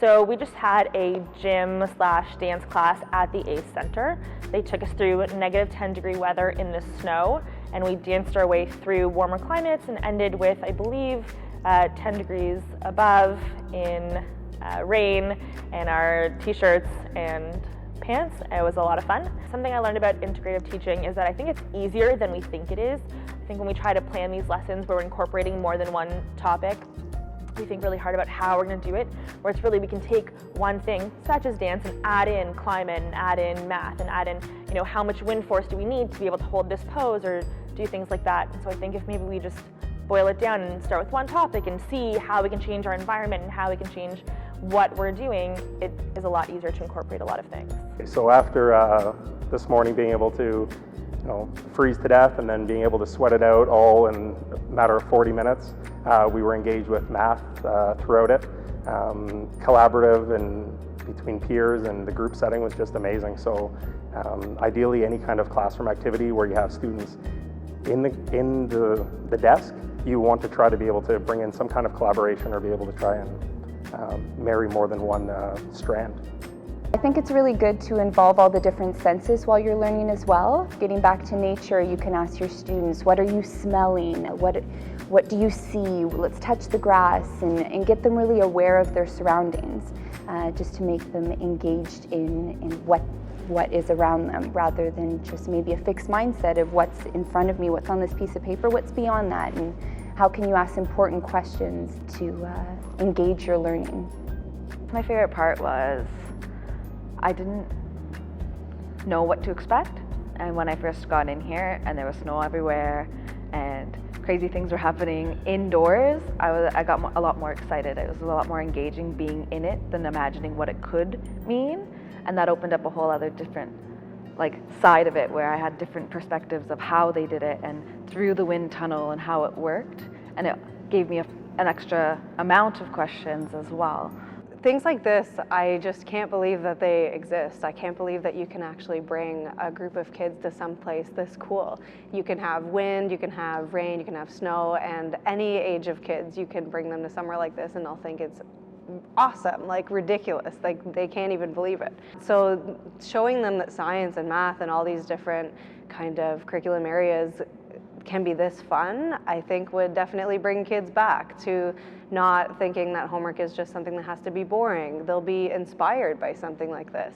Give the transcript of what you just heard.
So we just had a gym/dance class at the ACE Center. They took us through negative 10-degree weather in the snow, and we danced our way through warmer climates and ended with, I believe, 10 degrees above in rain and our t-shirts and pants. It was a lot of fun. Something I learned about integrative teaching is that I think it's easier than we think it is. I think when we try to plan these lessons where we're incorporating more than one topic, we think really hard about how we're going to do it, where it's really we can take one thing, such as dance, and add in climate, and add in math, and add in, how much wind force do we need to be able to hold this pose or do things like that. And so I think if maybe we just boil it down and start with one topic and see how we can change our environment and how we can change what we're doing, it is a lot easier to incorporate a lot of things. So after this morning being able to freeze to death and then being able to sweat it out all in a matter of 40 minutes, we were engaged with math throughout it. Collaborative and between peers, and the group setting was just amazing. So ideally any kind of classroom activity where you have students in the desk, you want to try to be able to bring in some kind of collaboration or be able to try and marry more than one strand. I think it's really good to involve all the different senses while you're learning as well. Getting back to nature, you can ask your students, what are you smelling? What do you see? Let's touch the grass and get them really aware of their surroundings, just to make them engaged in what is around them, rather than just maybe a fixed mindset of what's in front of me, what's on this piece of paper, what's beyond that, and how can you ask important questions to engage your learning. My favorite part was I didn't know what to expect, and when I first got in here and there was snow everywhere and crazy things were happening indoors, I got a lot more excited. It was a lot more engaging being in it than imagining what it could mean, and that opened up a whole other different side of it where I had different perspectives of how they did it and through the wind tunnel and how it worked, and it gave me an extra amount of questions as well. Things like this, I just can't believe that they exist. I can't believe that you can actually bring a group of kids to some place this cool. You can have wind, you can have rain, you can have snow, and any age of kids, you can bring them to somewhere like this and they'll think it's awesome, ridiculous, they can't even believe it. So showing them that science and math and all these different kind of curriculum areas can be this fun, I think would definitely bring kids back to not thinking that homework is just something that has to be boring. They'll be inspired by something like this.